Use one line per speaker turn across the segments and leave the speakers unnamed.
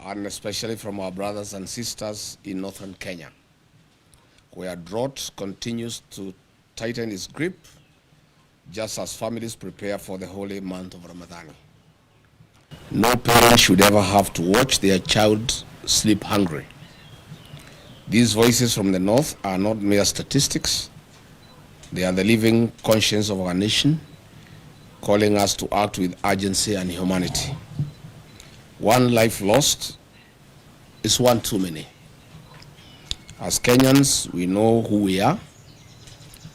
and especially from our brothers and sisters in northern Kenya, where drought continues to tighten its grip just as families prepare for the holy month of Ramadan. No parent should ever have to watch their child sleep hungry. These voices from the north are not mere statistics. They are the living conscience of our nation, calling us to act with urgency and humanity. One life lost is one too many. As Kenyans, we know who we are.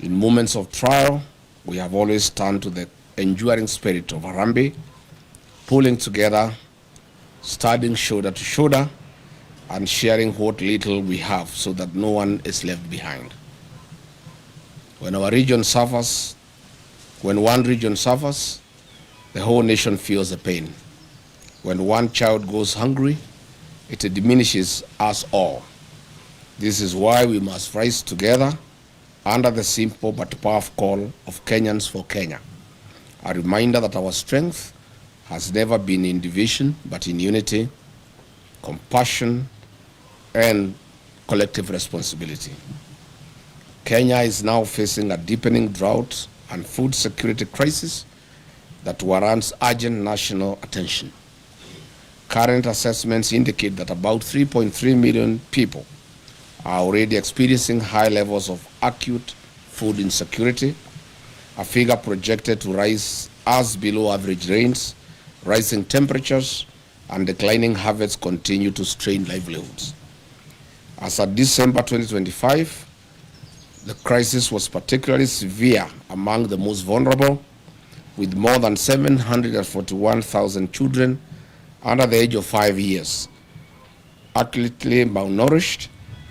In moments of trial, we have always turned to the enduring spirit of Harambee, pulling together, standing shoulder to shoulder, and sharing what little we have so that no one is left behind. When one region suffers, the whole nation feels the pain. When one child goes hungry, it diminishes us all. This is why we must rise together under the simple but powerful call of Kenyans for Kenya, a reminder that our strength has never been in division but in unity, compassion, and collective responsibility. Kenya is now facing a deepening drought and food security crisis that warrants urgent national attention. Current assessments indicate that about 3.3 million people are already experiencing high levels of acute food insecurity, a figure projected to rise as below average rains, rising temperatures, and declining harvests continue to strain livelihoods. As of December 2025, the crisis was particularly severe among the most vulnerable, with more than 741,000 children under the age of 5 years, acutely malnourished,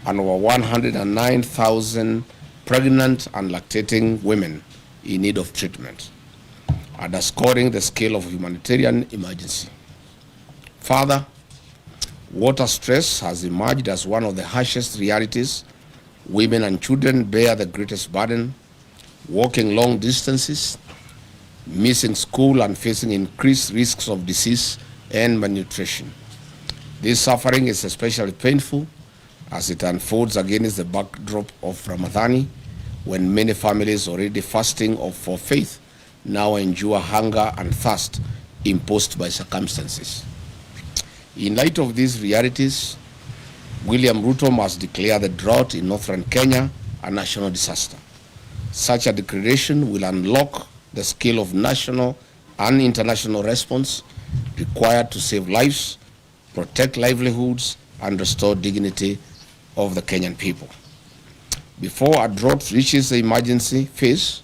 and over 109,000 pregnant and lactating women in need of treatment, underscoring the scale of humanitarian emergency. Further, water stress has emerged as one of the harshest realities. Women and children bear the greatest burden, walking long distances, missing school, and facing increased risks of disease and malnutrition. This suffering is especially painful as it unfolds against the backdrop of Ramadan, when many families already fasting for faith now endure hunger and thirst imposed by circumstances. In light of these realities, William Ruto must declare the drought in northern Kenya a national disaster. Such a declaration will unlock the scale of national and international response required to save lives, protect livelihoods, and restore dignity of the Kenyan people. Before a drought reaches the emergency phase,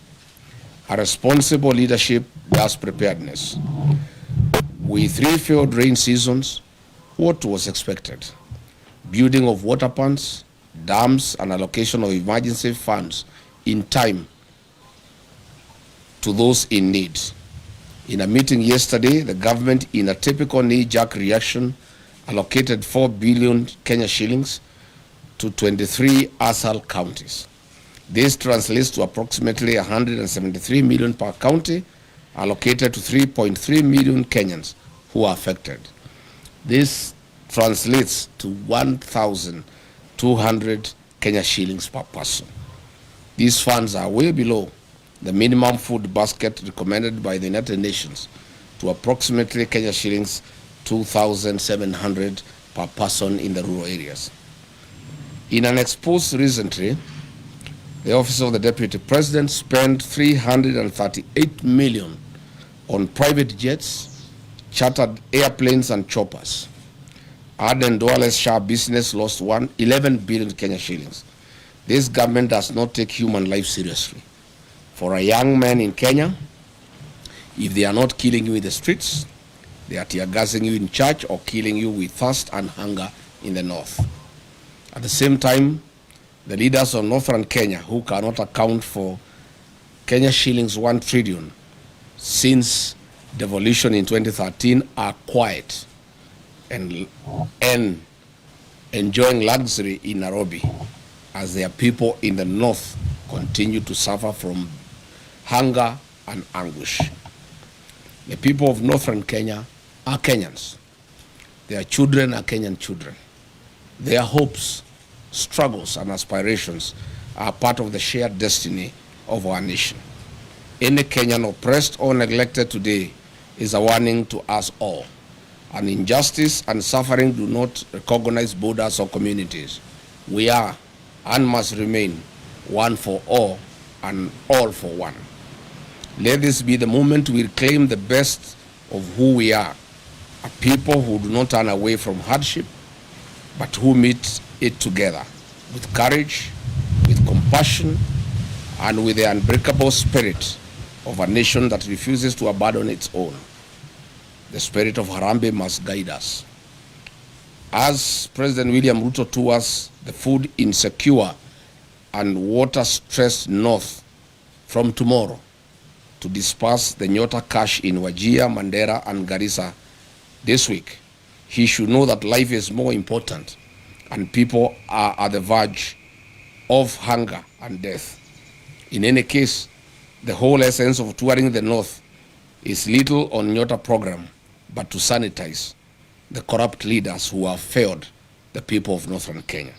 a responsible leadership does preparedness. With 3 failed rain seasons, what was expected? Building of water ponds, dams, and allocation of emergency funds in time to those in need. In a meeting yesterday, the government, in a typical knee-jerk reaction, allocated 4 billion Kenya shillings to 23 ASAL counties. This translates to approximately 173 million per county, allocated to 3.3 million Kenyans who are affected. This translates to 1,200 Kenya shillings per person. These funds are way below the minimum food basket recommended by the United Nations to approximately Kenya shillings 2,700 per person in the rural areas. In an expose recently, the Office of the Deputy President spent 338 million on private jets, chartered airplanes, and choppers. Aden Duale's Shah business lost 11 billion Kenya shillings. This government does not take human life seriously. For a young man in Kenya, if they are not killing you in the streets, they are tear gassing you in church or killing you with thirst and hunger in the north. At the same time, the leaders of northern Kenya, who cannot account for Kenya shillings 1 trillion since devolution in 2013, are quiet and enjoying luxury in Nairobi as their people in the north continue to suffer from hunger and anguish. The people of northern Kenya are Kenyans. Their children are Kenyan children. Their hopes, struggles, and aspirations are part of the shared destiny of our nation. Any Kenyan oppressed or neglected today is a warning to us all. And injustice and suffering do not recognize borders or communities. We are and must remain one for all and all for one. Let this be the moment we reclaim the best of who we are, a people who do not turn away from hardship, but who meet it together with courage, with compassion, and with the unbreakable spirit of a nation that refuses to abandon its own. The spirit of Harambee must guide us. As President William Ruto tours the food insecure and water-stressed north from tomorrow to disperse the Nyota cash in Wajir, Mandera, and Garissa this week, he should know that life is more important and people are at the verge of hunger and death. In any case, the whole essence of touring the north is little on Nyota program, but to sanitize the corrupt leaders who have failed the people of northern Kenya.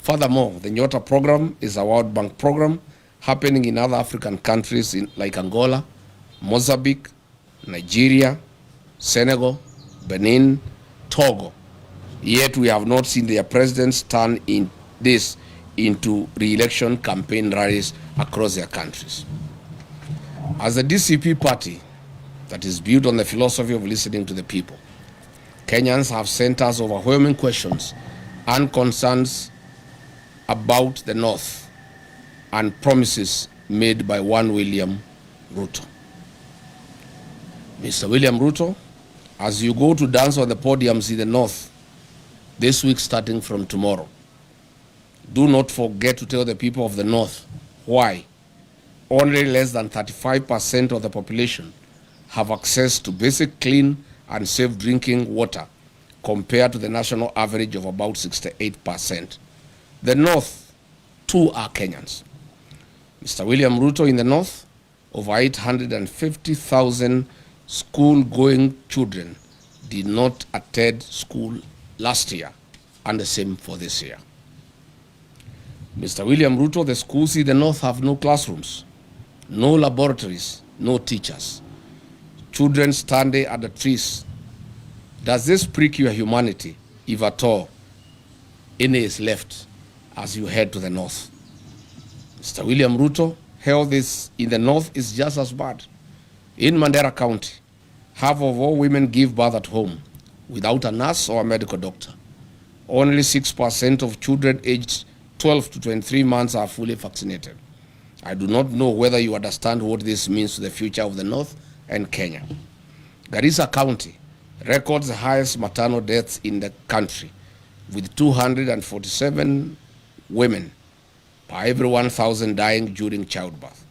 Furthermore, the Nyota program is a World Bank program happening in other African countries like Angola, Mozambique, Nigeria, Senegal, Benin, Togo. Yet we have not seen their presidents turn this into re-election campaign rallies across their countries. As a DCP party that is built on the philosophy of listening to the people, Kenyans have sent us overwhelming questions and concerns about the North and promises made by one William Ruto. Mr. William Ruto, as you go to dance on the podiums in the North this week starting from tomorrow, do not forget to tell the people of the North why only less than 35% of the population have access to basic clean and safe drinking water compared to the national average of about 68%. The North, too, are Kenyans. Mr. William Ruto, in the North, over 850,000 school-going children did not attend school last year, and the same for this year. Mr. William Ruto, the schools in the North have no classrooms, no laboratories, no teachers. Children standing at the trees. Does this prick your humanity, if at all any is left as you head to the North? Mr. William Ruto, health in the North is just as bad. In Mandera County, half of all women give birth at home without a nurse or a medical doctor. Only 6% of children aged 12 to 23 months are fully vaccinated. I do not know whether you understand what this means to the future of the North and Kenya. Garissa County records the highest maternal deaths in the country, with 247 women per every 1,000 dying during childbirth.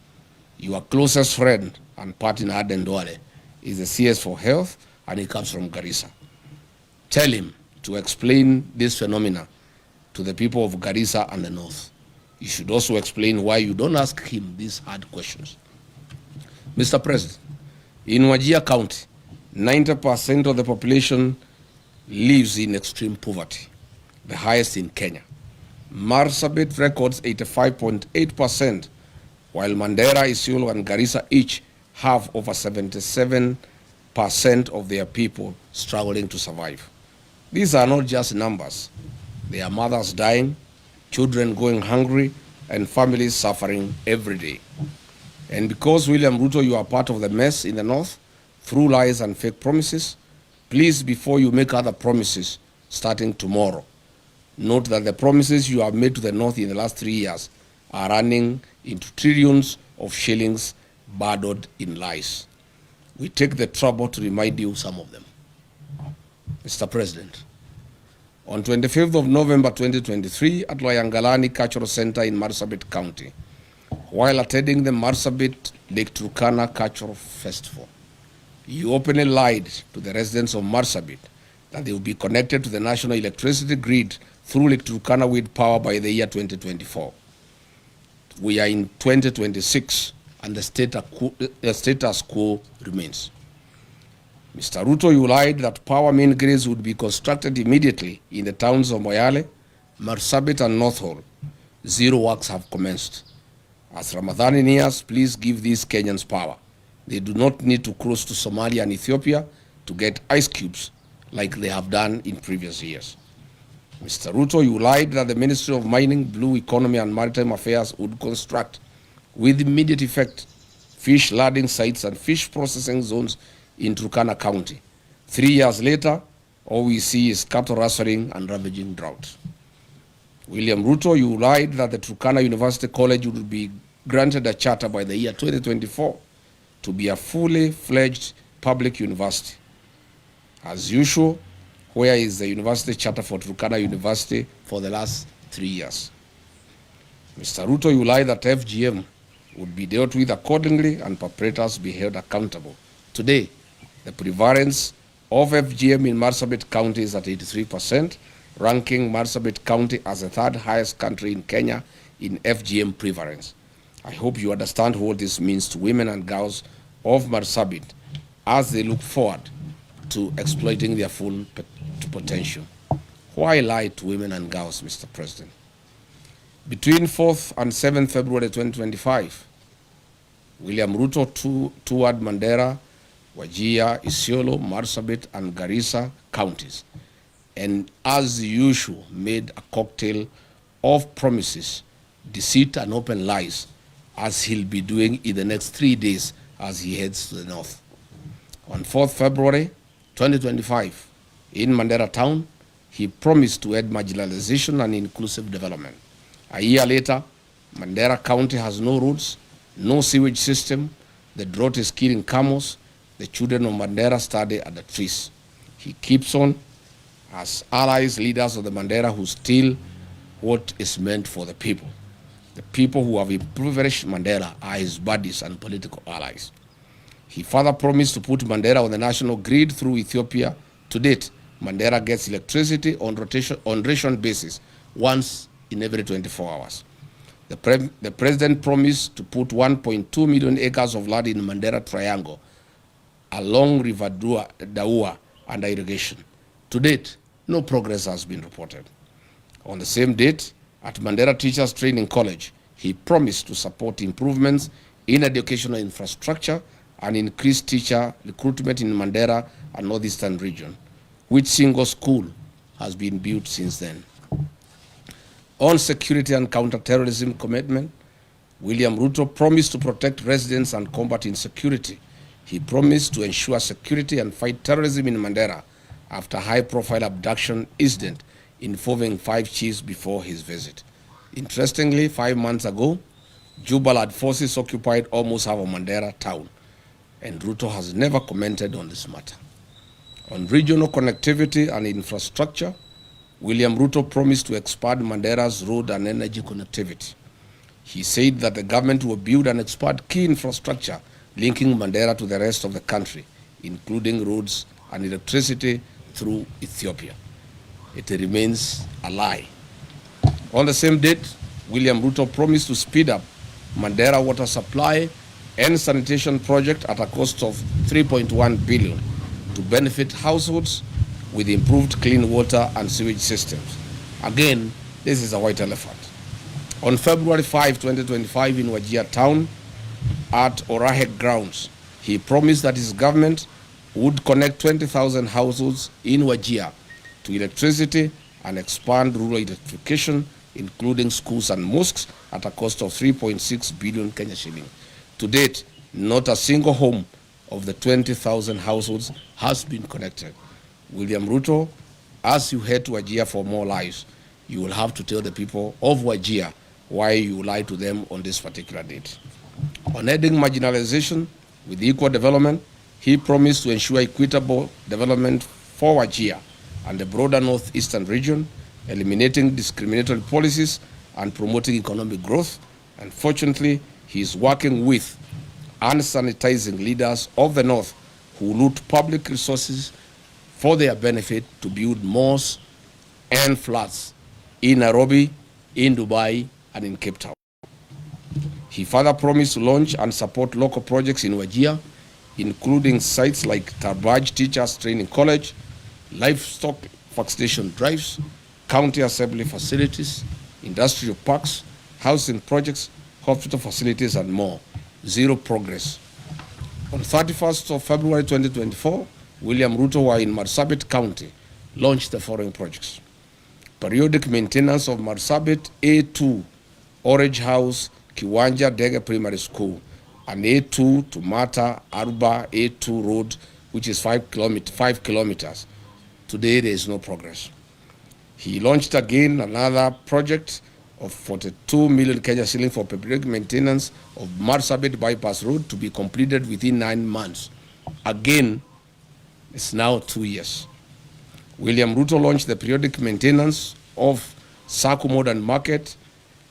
Your closest friend and partner, Aden Duale, is the CS for Health, and he comes from Garissa. Tell him to explain this phenomena to the people of Garissa and the North. You should also explain why you don't ask him these hard questions. Mr. President, in Wajir County, 90% of the population lives in extreme poverty, the highest in Kenya. Marsabit records 85.8%, while Mandera, Isiolo, and Garissa each have over 77% of their people struggling to survive. These are not just numbers. They are mothers dying, children going hungry, and families suffering every day. And because, William Ruto, you are part of the mess in the North through lies and fake promises, please, before you make other promises starting tomorrow, note that the promises you have made to the North in the last 3 years are running into trillions of shillings burdened in lies. We take the trouble to remind you some of them. Mr. President, on 25th of November 2023 at Loyangalani Cultural Center in Marsabit County, while attending the Marsabit Lake Turkana Cultural Festival, you openly lied to the residents of Marsabit that they will be connected to the national electricity grid through Lake Turkana wind power by the year 2024. We are in 2026 and the status quo remains. Mr. Ruto, you lied that power main grids would be constructed immediately in the towns of Moyale, Marsabit, and North Hall. Zero works have commenced. As Ramadan nears, please give these Kenyans power. They do not need to cross to Somalia and Ethiopia to get ice cubes like they have done in previous years. Mr. Ruto, you lied that the Ministry of Mining, Blue Economy and Maritime Affairs would construct with immediate effect fish landing sites and fish processing zones in Turkana County. 3 years later, all we see is cattle rustling and ravaging drought. William Ruto, you lied that the Turkana University College would be granted a charter by the year 2024 to be a fully fledged public university. As usual, where is the university charter for Turkana University for the last 3 years? Mr. Ruto, you lied that FGM would be dealt with accordingly and perpetrators be held accountable. Today, the prevalence of FGM in Marsabit County is at 83%, ranking Marsabit County as the third highest county in Kenya in FGM prevalence. I hope you understand what this means to women and girls of Marsabit as they look forward to exploiting their full potential. Why lie to women and girls, Mr. President? Between 4th and 7th February 2025, William Ruto toured Mandera, Wajir, Isiolo, Marsabit, and Garissa counties, and as usual made a cocktail of promises, deceit, and open lies, as he'll be doing in the next 3 days as he heads to the north. On 4th February 2025, in Mandera town, he promised to end marginalization and inclusive development. A year later, Mandera County has no roads, no sewage system, the drought is killing camels, the children of Mandera study at the trees. He keeps on as allies, leaders of the Mandera who steal what is meant for the people. The people who have impoverished Mandera are his buddies and political allies. He further promised to put Mandera on the national grid through Ethiopia. To date, Mandera gets electricity on ration basis once in every 24 hours. The president promised to put 1.2 million acres of land in Mandera Triangle along River Daua under irrigation. To date, no progress has been reported. On the same date, at Mandera Teachers Training College, he promised to support improvements in educational infrastructure and increase teacher recruitment in Mandera and Northeastern region. Which single school has been built since then? On security and counter-terrorism commitment, William Ruto promised to protect residents and combat insecurity. He promised to ensure security and fight terrorism in Mandera after high-profile abduction incident involving 5 chiefs before his visit. Interestingly, 5 months ago, Jubaland forces occupied almost half of Mandera town, and Ruto has never commented on this matter. On regional connectivity and infrastructure, William Ruto promised to expand Mandera's road and energy connectivity. He said that the government will build and expand key infrastructure linking Mandera to the rest of the country, including roads and electricity through Ethiopia. It remains a lie. On the same date, William Ruto promised to speed up Mandera water supply and sanitation project at a cost of 3.1 billion to benefit households with improved clean water and sewage systems. Again, this is a white elephant. On February 5, 2025 in Wajir town at Orahek grounds, he promised that his government would connect 20,000 households in Wajir to electricity and expand rural electrification, including schools and mosques, at a cost of 3.6 billion Kenya shilling. To date, not a single home of the 20,000 households has been connected. William Ruto, as you head to Wajir for more lives, you will have to tell the people of Wajir why you lied to them on this particular date. On ending marginalization with equal development, he promised to ensure equitable development for Wajir and the broader northeastern region, eliminating discriminatory policies and promoting economic growth. Unfortunately, he is working with and sanitizing leaders of the north who loot public resources for their benefit to build malls and flats in Nairobi, in Dubai, and in Cape Town. He further promised to launch and support local projects in Wajir, including sites like Tarbaj Teachers Training College, livestock vaccination drives, county assembly facilities, industrial parks, housing projects, hospital facilities, and more. Zero progress. On 31st of February 2024, William Ruto, who are in Marsabit County, launched the following projects. Periodic maintenance of Marsabit A2, Orange House, Kiwanja Dege Primary School, and A2 to Mata Aruba A2 road, which is 5 kilometers. Today, there is no progress. He launched again another project of 42 million Kenya shilling for periodic maintenance of Marsabit Bypass Road to be completed within 9 months. Again, it's now 2 years. William Ruto launched the periodic maintenance of Saku Modern Market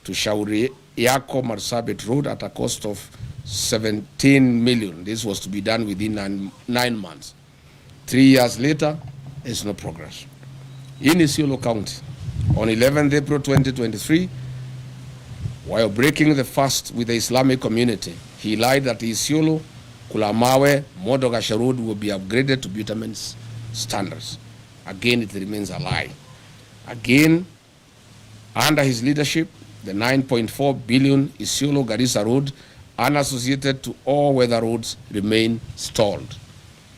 to Shauri Yako Marsabit Road at a cost of 17 million. This was to be done within 9 months. 3 years later, there's no progress. In Isiolo County, on 11th April 2023, while breaking the fast with the Islamic community, he lied that Isiolo, Kulamawe, Modogashe Road will be upgraded to bitumen standards. Again, it remains a lie. Again, under his leadership, the 9.4 billion Isiolo Garissa Road, unassociated to all weather roads, remain stalled.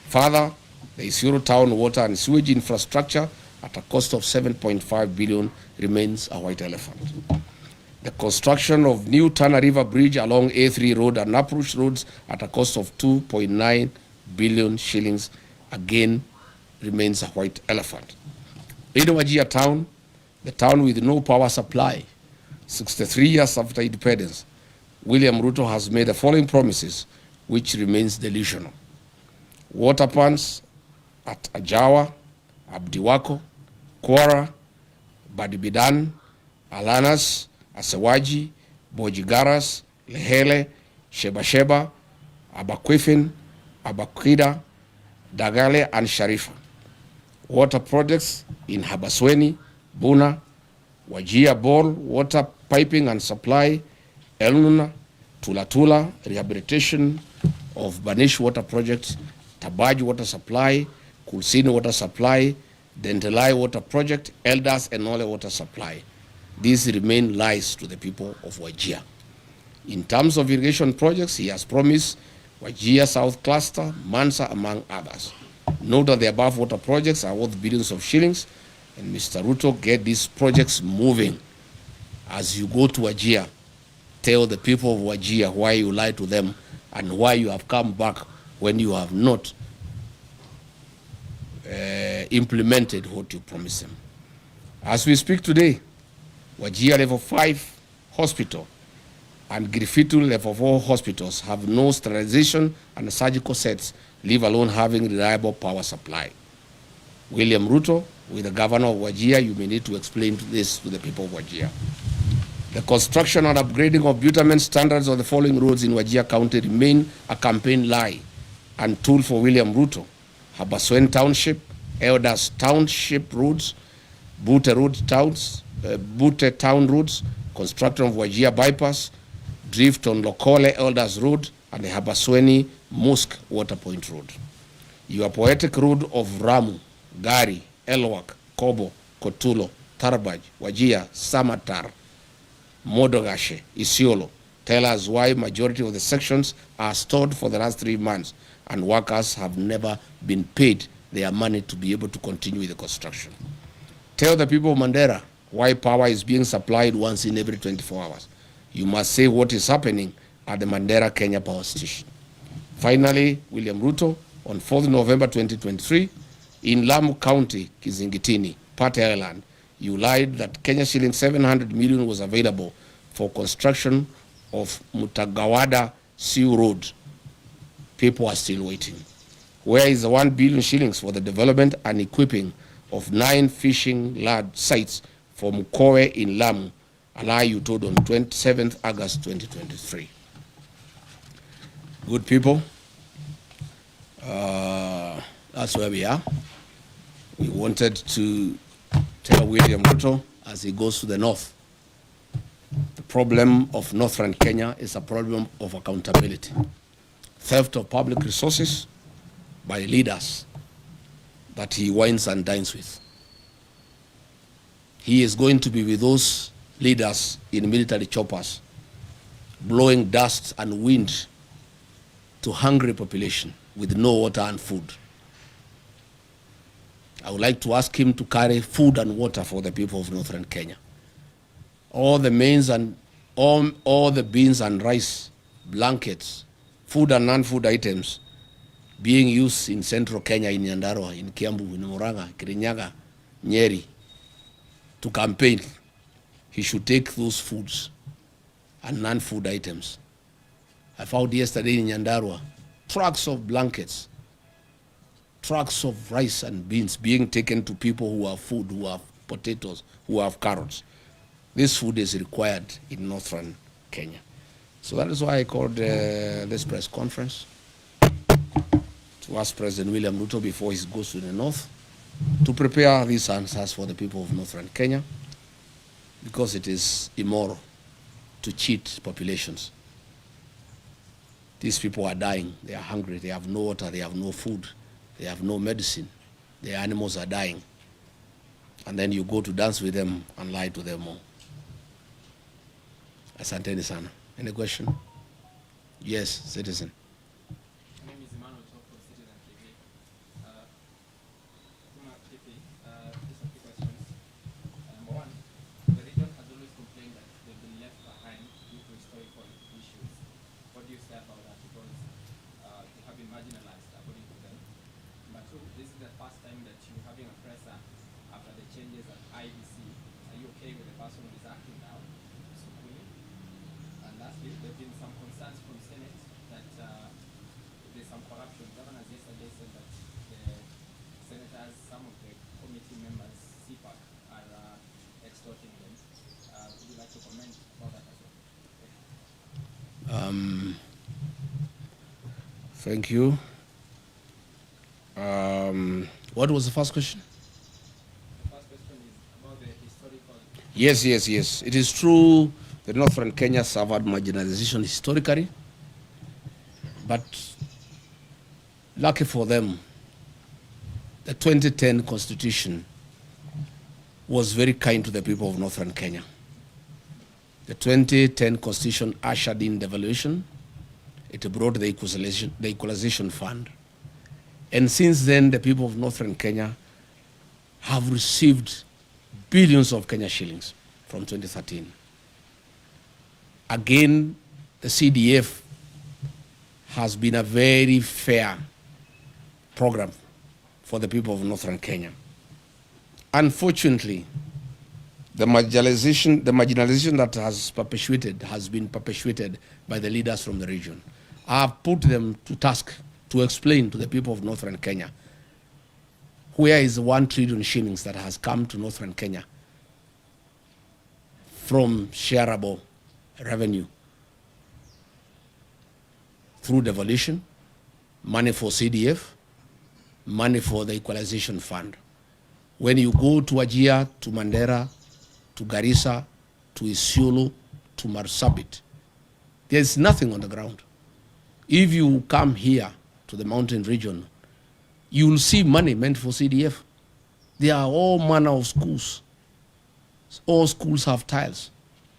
Further, the Isiolo town water and sewage infrastructure at a cost of 7.5 billion remains a white elephant. The construction of new Tana River Bridge along A3 Road and Approach Roads at a cost of 2.9 billion shillings again remains a white elephant. In Wajir town, the town with no power supply, 63 years after independence, William Ruto has made the following promises, which remains delusional. Water plants at Ajawa, Abdiwako, Kwara, Badibidan, Alanas, Asewaji, Bojigaras, Lehele, Sheba, Abakwifin, Abakwida, Dagale, and Sharifa. Water projects in Habasweni, Buna, Wajia Bol, water piping and supply, Elnuna, Tulatula, rehabilitation of Banish water project, Tabaj water supply, Kulsini water supply, Dentelai water project, Elders and Ole water supply. These remain lies to the people of Wajir. In terms of irrigation projects, he has promised Wajir South Cluster, Mansa, among others. Note that the above water projects are worth billions of shillings, and Mr. Ruto, get these projects moving. As you go to Wajir, tell the people of Wajir why you lied to them and why you have come back when you have not implemented what you promised them. As we speak today, Wajir Level 5 Hospital and Griffith Level 4 hospitals have no sterilization and surgical sets, leave alone having reliable power supply. William Ruto, with the governor of Wajir, you may need to explain this to the people of Wajir. The construction and upgrading of bitumen standards of the following roads in Wajir County remain a campaign lie and tool for William Ruto. Habaswen Township, Elders Township roads, Bute Town roads, construction of Wajir Bypass, drift on Lokole Elders Road, and the Habasweni Mosque Waterpoint Road. Your poetic road of Ramu, Gari, Elwak, Kobo, Kotulo, Tarbaj, Wajir, Samatar, Modogashe, Isiolo, tell us why majority of the sections are stored for the last 3 months and workers have never been paid their money to be able to continue with the construction. Tell the people of Mandera why power is being supplied once in every 24 hours. You must say what is happening at the Mandera Kenya Power Station. Finally, William Ruto, on 4th November 2023, in Lamu County, Kizingitini, Pate Island, you lied that Kenya shilling 700 million was available for construction of Mutagawada Sea Road. People are still waiting. Where is the 1 billion shillings for the development and equipping of 9 fishing lad sites for Mukowe in Lamu, a lie you told on 27th August 2023? Good people, that's where we are. We wanted to tell William Ruto as he goes to the north, the problem of northern Kenya is a problem of accountability. theft of public resources by leaders that he wines and dines with. He is going to be with those leaders in military choppers, blowing dust and wind to hungry population with no water and food. I would like to ask him to carry food and water for the people of northern Kenya. All the mains and all the beans and rice, blankets, food and non-food items being used in central Kenya, in Nyandarua, in Kiambu, in Murang'a, Kirinyaga, Nyeri, to campaign, he should take those foods and non-food items. I found yesterday in Nyandarua trucks of blankets, trucks of rice and beans being taken to people who have food, who have potatoes, who have carrots. This food is required in northern Kenya. So that is why I called this press conference to ask President William Ruto before he goes to the north to prepare these answers for the people of northern Kenya, because it is immoral to cheat populations. These people are dying, they are hungry, they have no water, they have no food, they have no medicine, their animals are dying. And then you go to dance with them and lie to them all. Asanteni sana. Any question? Yes, citizen.
My name is Emmanuel Choko, Citizen TV. Just a few questions. Number one, the region has always complained that they've been left behind due to historical issues. What do you say about that? Because they have been marginalized, according to them. Number two, this is the first time that you're having a presser after the changes at IBC. Are you okay with the person who is acting now? And lastly, there have been some concerns from Senate that there's some corruption. Governors yesterday said that the senators, some of the committee members, CPAC, are extorting them. Would you like to comment about that as well?
Thank you. What was the first question?
The first question is about the historical...
Yes. It is true that northern Kenya suffered marginalization historically, but lucky for them, the 2010 Constitution was very kind to the people of northern Kenya. The 2010 Constitution ushered in devolution. It brought the equalization fund. And since then, the people of northern Kenya have received billions of Kenya shillings from 2013. Again, the CDF has been a very fair program for the people of northern Kenya. Unfortunately, the marginalization that has been perpetuated by the leaders from the region. I have put them to task to explain to the people of northern Kenya where is 1 trillion shillings that has come to northern Kenya from shareable revenue through devolution, money for CDF, money for the equalization fund. When you go to Wajir, to Mandera, to Garissa, to Isiolo, to Marsabit, there's nothing on the ground. If you come here to the mountain region, you will see money meant for CDF. There are all manner of schools. All schools have tiles.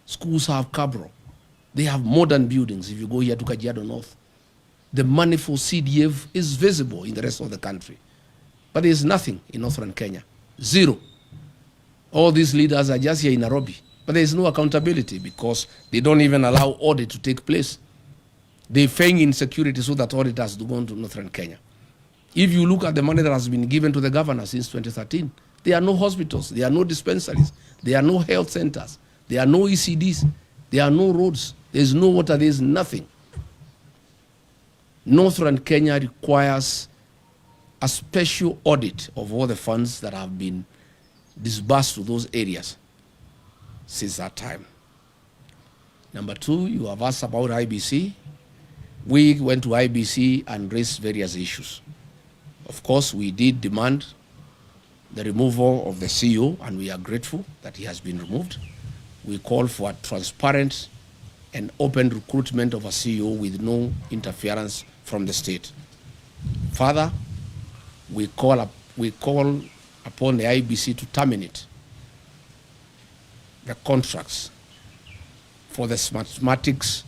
Schools have cabro. They have modern buildings. If you go here to Kajiado North, the money for CDF is visible in the rest of the country. But there's nothing in northern Kenya. Zero. All these leaders are just here in Nairobi. But there's no accountability because they don't even allow audit to take place. They feign insecurity so that audit has to go into northern Kenya. If you look at the money that has been given to the governor since 2013, there are no hospitals, there are no dispensaries, there are no health centers, there are no ECDs, there are no roads, there's no water, there's nothing. Northern Kenya requires a special audit of all the funds that have been disbursed to those areas since that time. Number two, you have asked about IBC. We went to IBC and raised various issues. Of course, we did demand the removal of the CEO, and we are grateful that he has been removed. We call for a transparent and open recruitment of a CEO with no interference from the state. Further, we call upon the IBC to terminate the contracts for the mathematics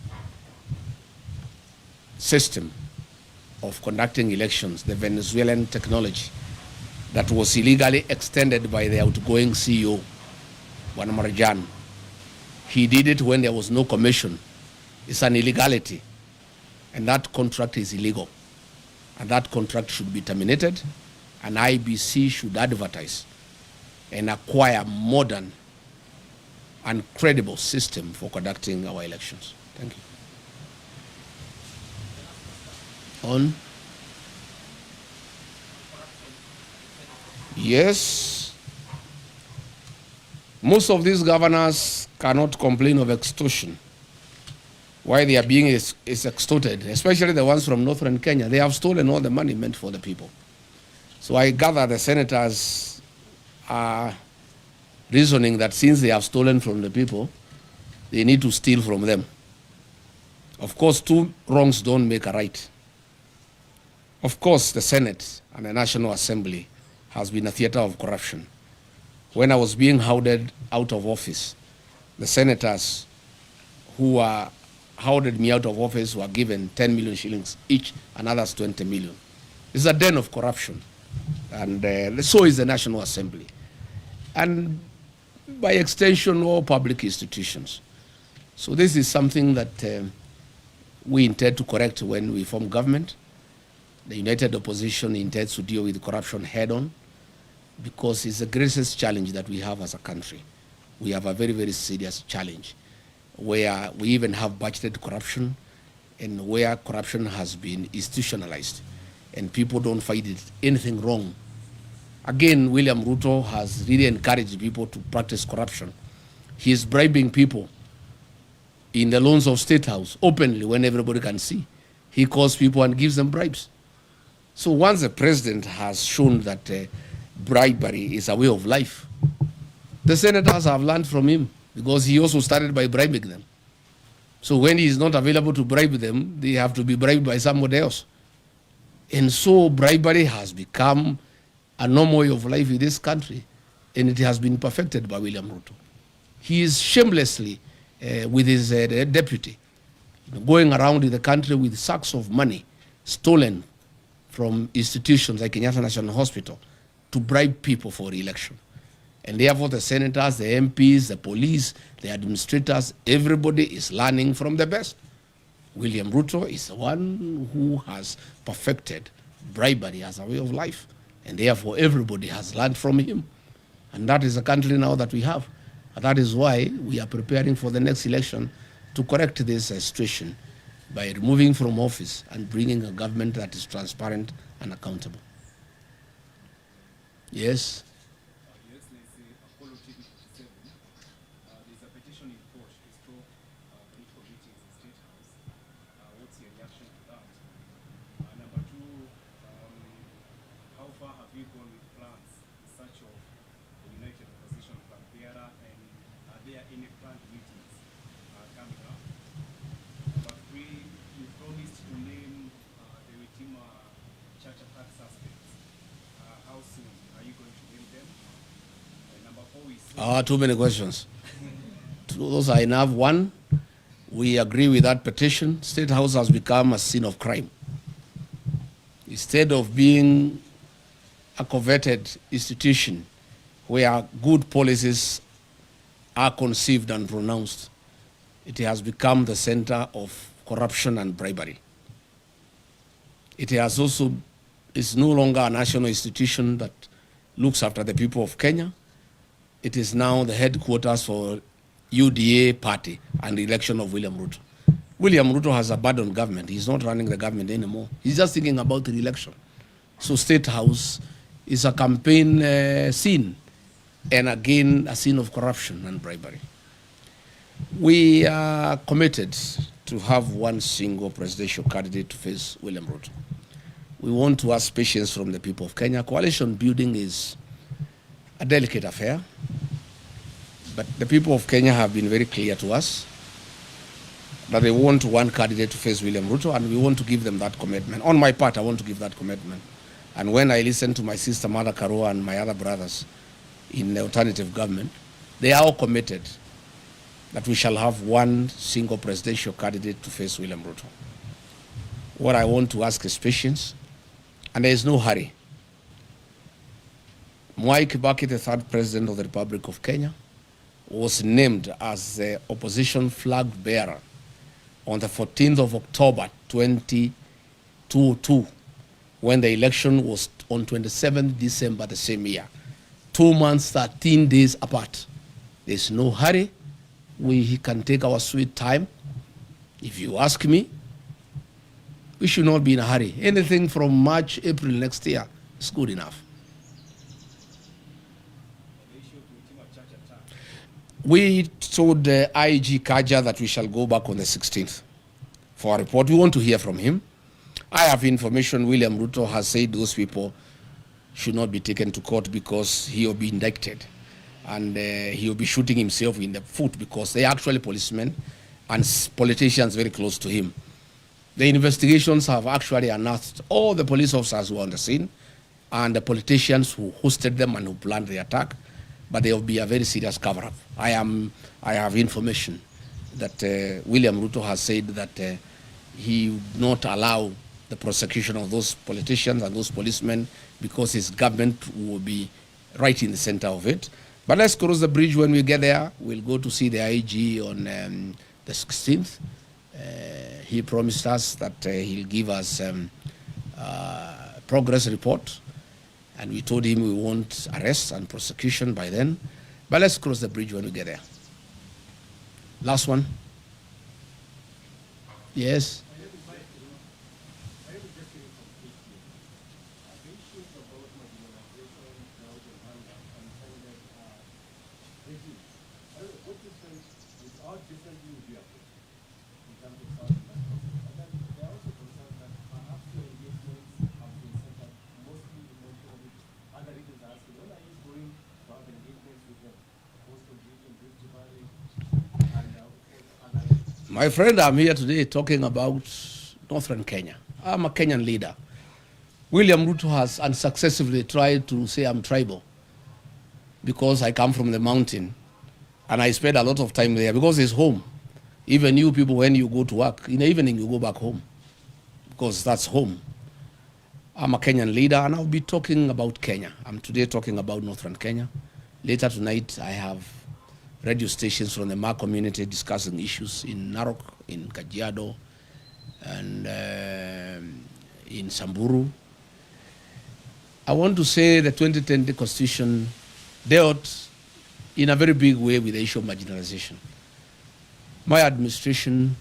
system of conducting elections, the Venezuelan technology that was illegally extended by the outgoing CEO, Juan Marjan. He did it when there was no commission. It's an illegality, and that contract is illegal. And that contract should be terminated, and IBC should advertise and acquire modern and credible system for conducting our elections. Thank you. On? Yes. Most of these governors cannot complain of extortion. Why they are being is extorted, especially the ones from northern Kenya. They have stolen all the money meant for the people. So I gather the senators are reasoning that since they have stolen from the people, they need to steal from them. Of course, two wrongs don't make a right. Of course, the Senate and the National Assembly has been a theater of corruption. When I was being hounded out of office, the senators who hounded me out of office were given 10 million shillings each, and others 20 million. It's a den of corruption. And so is the National Assembly. And by extension, all public institutions. So this is something that we intend to correct when we form government. The United Opposition intends to deal with corruption head-on because it's the greatest challenge that we have as a country. We have a very, very serious challenge where we even have budgeted corruption and where corruption has been institutionalized and people don't find it anything wrong. Again, William Ruto has really encouraged people to practice corruption. He is bribing people in the loans of State House openly when everybody can see. He calls people and gives them bribes. So once the president has shown that bribery is a way of life, the senators have learned from him because he also started by bribing them. So when he is not available to bribe them, they have to be bribed by somebody else. And so bribery has become a normal way of life in this country, and it has been perfected by William Ruto. He is shamelessly, with his deputy, going around in the country with sacks of money stolen from institutions like Kenyatta National Hospital to bribe people for re-election. And therefore the senators, the MPs, the police, the administrators, everybody is learning from the best. William Ruto is the one who has perfected bribery as a way of life. And therefore everybody has learned from him. And that is the country now that we have. And that is why we are preparing for the next election to correct this situation by removing from office and bringing a government that is transparent and accountable. Yes?
Yes, there's Apollo TV 57. There's a petition in court to stop political meetings in State House. What's your reaction to that? Number two, how far have you gone with plans in search of the United Opposition Club Theatre, and are there any planned meetings coming up? Number three, you promised to name the Witima Church attack suspects. How soon are you going to name them? And number four is...
Too many questions. Those are enough. One, we agree with that petition. State House has become a scene of crime. Instead of being a coveted institution where good policies are conceived and pronounced, it has become the center of corruption and bribery. It has also is no longer a national institution that looks after the people of Kenya. It is now the headquarters for UDA party and the election of William Ruto. William Ruto has abandoned government. He's not running the government anymore. He's just thinking about the election. So State House is a campaign scene, and again, a scene of corruption and bribery. We are committed to have one single presidential candidate to face William Ruto. We want to ask patience from the people of Kenya. Coalition building is a delicate affair, but the people of Kenya have been very clear to us that they want one candidate to face William Ruto, and we want to give them that commitment. On my part, I want to give that commitment. And when I listen to my sister Mada Karua and my other brothers in the alternative government, they are all committed that we shall have one single presidential candidate to face William Ruto. What I want to ask is patience, and there is no hurry. Mwai Kibaki, the third president of the Republic of Kenya, was named as the opposition flag bearer on the 14th of October 2022, when the election was on 27th December the same year. 2 months, 13 days apart. There's no hurry. We can take our sweet time. If you ask me, we should not be in a hurry. Anything from March, April next year is good enough. We told IG Kaja that we shall go back on the 16th for a report. We want to hear from him. I have information William Ruto has said those people should not be taken to court because he will be indicted. And he will be shooting himself in the foot because they are actually policemen and politicians very close to him. The investigations have actually unearthed all the police officers who were on the scene and the politicians who hosted them and who planned the attack. But there will be a very serious cover-up. I have information that William Ruto has said that he would not allow the prosecution of those politicians and those policemen because his government will be right in the center of it. But let's cross the bridge when we get there. We'll go to see the IG on the 16th. He promised us that he'll give us progress report. And we told him we want arrest and prosecution by then. But let's cross the bridge when we get there. Last one. Yes. My friend, I'm here today talking about Northern Kenya. I'm a Kenyan leader. William Ruto has unsuccessfully tried to say I'm tribal because I come from the mountain and I spend a lot of time there because it's home. Even you people, when you go to work, in the evening you go back home because that's home. I'm a Kenyan leader and I'll be talking about Kenya. I'm today talking about Northern Kenya. Later tonight, I have radio stations from the Ma community discussing issues in Narok, in Kajiado, and in Samburu. I want to say the 2010 Constitution dealt in a very big way with the issue of marginalization. My administration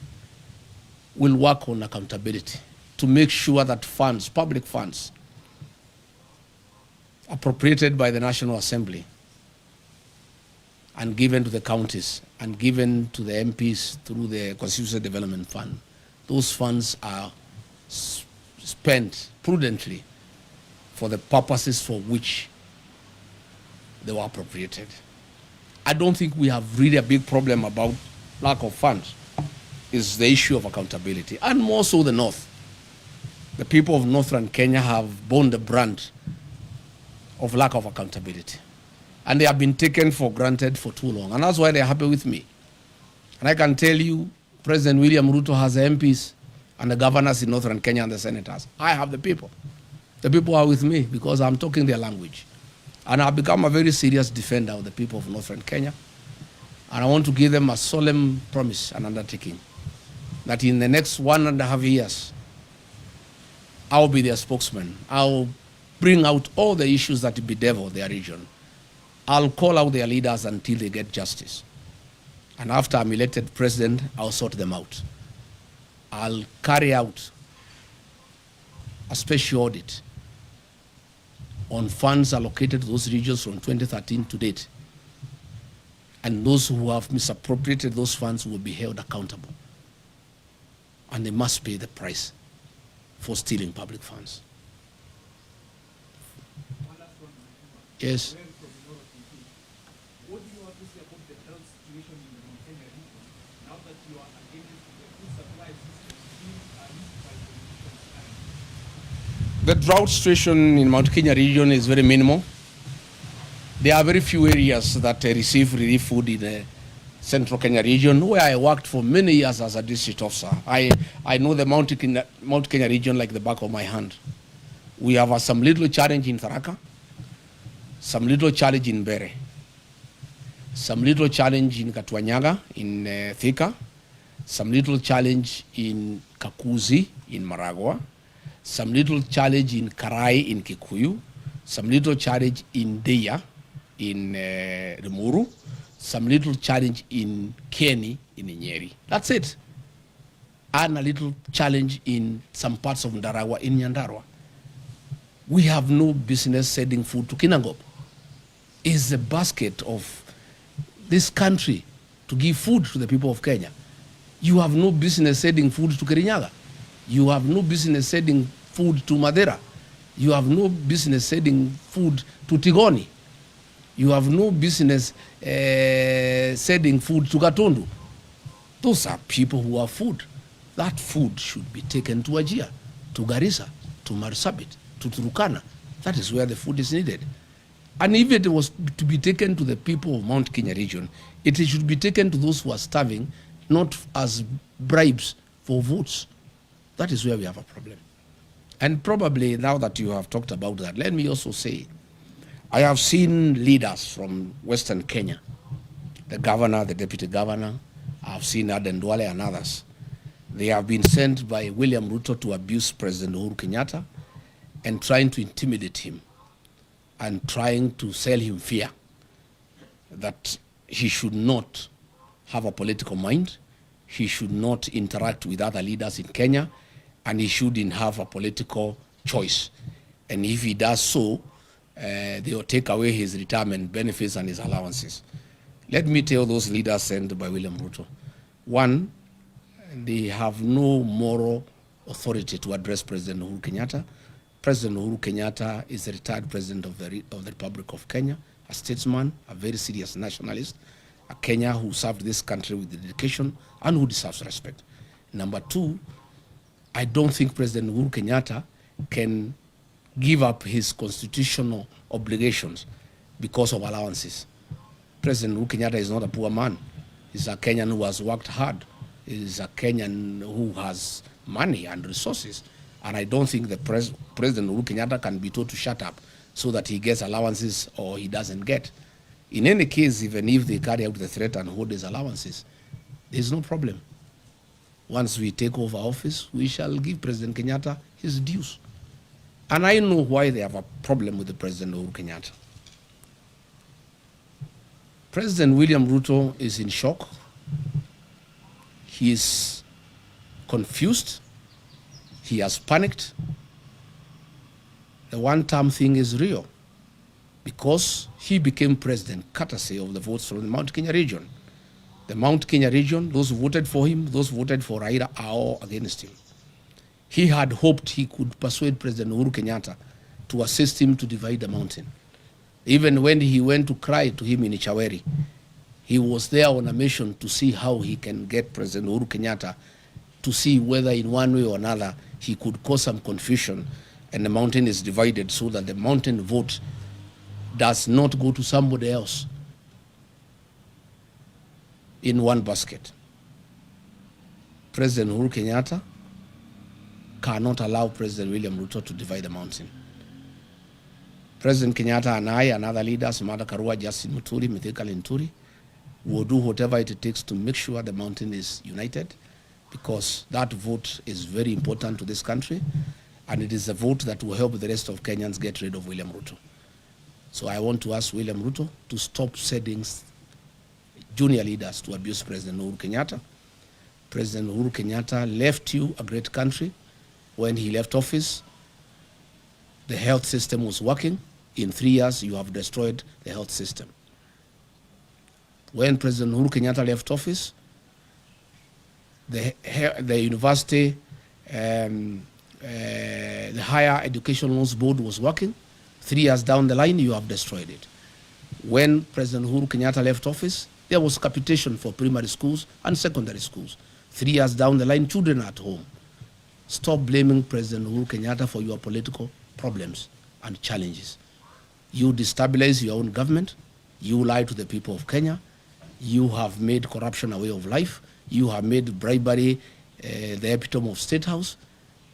will work on accountability to make sure that funds, public funds, appropriated by the National Assembly and given to the counties and given to the MPs through the Constituency Development Fund, those funds are spent prudently for the purposes for which they were appropriated. I don't think we have really a big problem about lack of funds. It's the issue of accountability, and more so the North. The people of Northern Kenya have borne the brunt of lack of accountability. And they have been taken for granted for too long. And that's why they're happy with me. And I can tell you, President William Ruto has the MPs and the governors in Northern Kenya and the senators. I have the people. The people are with me because I'm talking their language. And I've become a very serious defender of the people of Northern Kenya. And I want to give them a solemn promise and undertaking that in the next 1.5 years, I'll be their spokesman. I'll bring out all the issues that bedevil their region. I'll call out their leaders until they get justice. And after I'm elected president, I'll sort them out. I'll carry out a special audit on funds allocated to those regions from 2013 to date. And those who have misappropriated those funds will be held accountable. And they must pay the price for stealing public funds. Yes.
What do you have to say about the health situation in the Kenya region now that you are against the food supply system being used by politicians?
The drought situation in Mount Kenya region is very minimal. There are very few areas that receive relief food in the Central Kenya region, where I worked for many years as a district officer. I know the Mount Kenya region like the back of my hand. We have some little challenge in Tharaka, some little challenge in Bere, some little challenge in Katwanyaga, in Thika, some little challenge in Kakuzi, in Maragua, some little challenge in Karai, in Kikuyu, some little challenge in Deya, in Rimuru, some little challenge in Kieni, in Nyeri. That's it. And a little challenge in some parts of Ndarawa, in Nyandarua. We have no business sending food to Kinangop. It's the basket of this country to give food to the people of Kenya. You have no business sending food to Kirinyaga. You have no business sending food to Madeira. You have no business sending food to Tigoni. You have no business sending food to Gatundu. Those are people who have food. That food should be taken to Wajir, to Garissa, to Marsabit, to Turukana. That is where the food is needed. And if it was to be taken to the people of Mount Kenya region, it should be taken to those who are starving, not as bribes for votes. That is where we have a problem. And probably now that you have talked about that, let me also say, I have seen leaders from Western Kenya, the governor, the deputy governor, I have seen Aden Duale and others. They have been sent by William Ruto to abuse President Uhuru Kenyatta and trying to intimidate him and trying to sell him fear that he should not have a political mind, he should not interact with other leaders in Kenya, and he shouldn't have a political choice. And if he does so, they will take away his retirement benefits and his allowances. Let me tell those leaders sent by William Ruto. One, they have no moral authority to address President Uhuru Kenyatta. President Uhuru Kenyatta is a retired president of the Republic of Kenya, a statesman, a very serious nationalist, a Kenya who served this country with dedication and who deserves respect. Number two, I don't think President Uhuru Kenyatta can give up his constitutional obligations because of allowances. President Uhuru Kenyatta is not a poor man. He's a Kenyan who has worked hard. He's a Kenyan who has money and resources. And I don't think the President Uhuru Kenyatta can be told to shut up so that he gets allowances or he doesn't get. In any case, even if they carry out the threat and hold his allowances, there's no problem. Once we take over office, we shall give President Kenyatta his dues. And I know why they have a problem with the President Uhuru Kenyatta. President William Ruto is in shock. He is confused. He has panicked. The one-term thing is real because he became president courtesy of the votes from the Mount Kenya region. The Mount Kenya region, those who voted for him, those who voted for Raila are all against him. He had hoped he could persuade President Uhuru Kenyatta to assist him to divide the mountain. Even when he went to cry to him in Ichaweri, he was there on a mission to see how he can get President Uhuru Kenyatta to see whether in one way or another he could cause some confusion and the mountain is divided so that the mountain vote does not go to somebody else in one basket. President Uhuru Kenyatta cannot allow President William Ruto to divide the mountain. President Kenyatta and I and other leaders, Martha Karua, Justin Muturi, Mithika Linturi, will do whatever it takes to make sure the mountain is united, because that vote is very important to this country, and it is a vote that will help the rest of Kenyans get rid of William Ruto. So I want to ask William Ruto to stop sending junior leaders to abuse President Uhuru Kenyatta. President Uhuru Kenyatta left you a great country. When he left office, the health system was working. In 3 years, you have destroyed the health system. When President Uhuru Kenyatta left office, the university, the Higher Education Loans Board was working. 3 years down the line, you have destroyed it. When President Uhuru Kenyatta left office, There was capitation for primary schools and secondary schools. 3 years down the line, children are at home. Stop blaming President Uhuru Kenyatta for your political problems and challenges. You destabilize your own government. You lie to the people of Kenya. You have made corruption a way of life. You have made bribery the epitome of State House.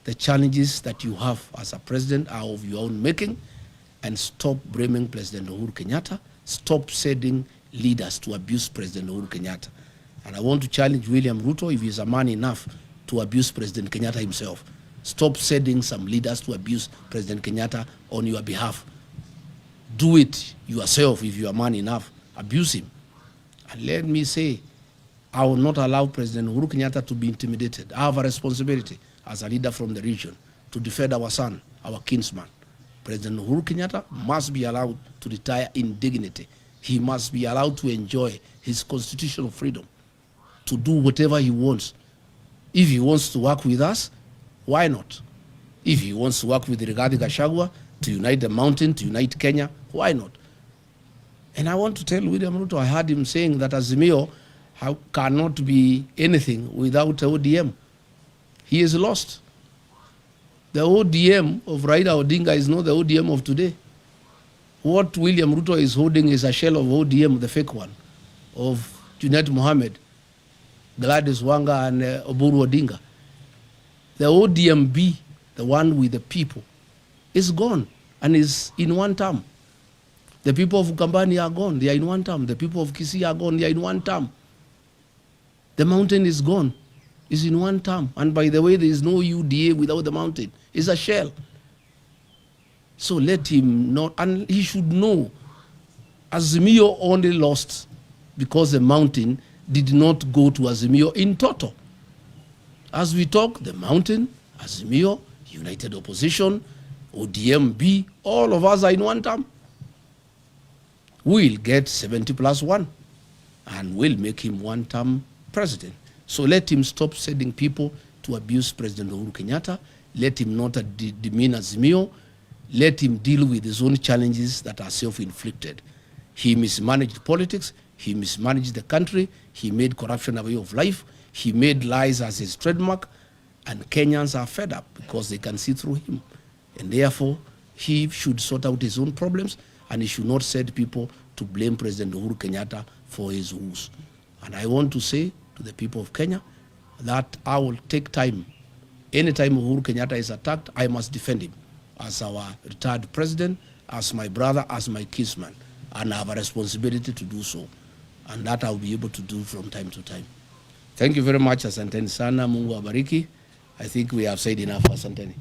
The challenges that you have as a president are of your own making. And stop blaming President Uhuru Kenyatta. Stop sending leaders to abuse President Uhuru Kenyatta. And I want to challenge William Ruto, if he's a man enough to abuse President Kenyatta himself. Stop sending some leaders to abuse President Kenyatta on your behalf. Do it yourself if you are man enough. Abuse him. And let me say, I will not allow President Uhuru Kenyatta to be intimidated. I have a responsibility as a leader from the region to defend our son, our kinsman. President Uhuru Kenyatta must be allowed to retire in dignity. He must be allowed to enjoy his constitutional freedom to do whatever he wants. If he wants to work with us, why not? If he wants to work with Rigathi Gachagua to unite the mountain, to unite Kenya, why not? And I want to tell William Ruto, I heard him saying that Azimio cannot be anything without ODM. He is lost. The ODM of Raila Odinga is not the ODM of today. What William Ruto is holding is a shell of ODM, the fake one, of Junet Mohammed, Gladys Wanga, and Oburu Odinga. The ODMB, the one with the people, is gone and is in one term. The people of Ukambani are gone, they are in one term. The people of Kisii are gone, they are in one term. The mountain is gone, is in one term. And by the way, there is no UDA without the mountain. It's a shell. So let him not, and he should know, Azimio only lost because the mountain did not go to Azimio in total. As we talk, the mountain, Azimio, United Opposition, ODMB, all of us are in one term. We'll get 70+1 and we'll make him one-term president. So let him stop sending people to abuse President Uhuru Kenyatta. Let him not demean Azimio. Let him deal with his own challenges that are self-inflicted. He mismanaged politics. He mismanaged the country. He made corruption a way of life. He made lies as his trademark. And Kenyans are fed up because they can see through him. And therefore, he should sort out his own problems, and he should not send people to blame President Uhuru Kenyatta for his woes. And I want to say to the people of Kenya that I will take time. Anytime Uhuru Kenyatta is attacked, I must defend him as our retired president, as my brother, as my kinsman. And I have a responsibility to do so. And that I'll be able to do from time to time. Thank you very much, asanteni sana. Mungu abariki. I think we have said enough, asanteni.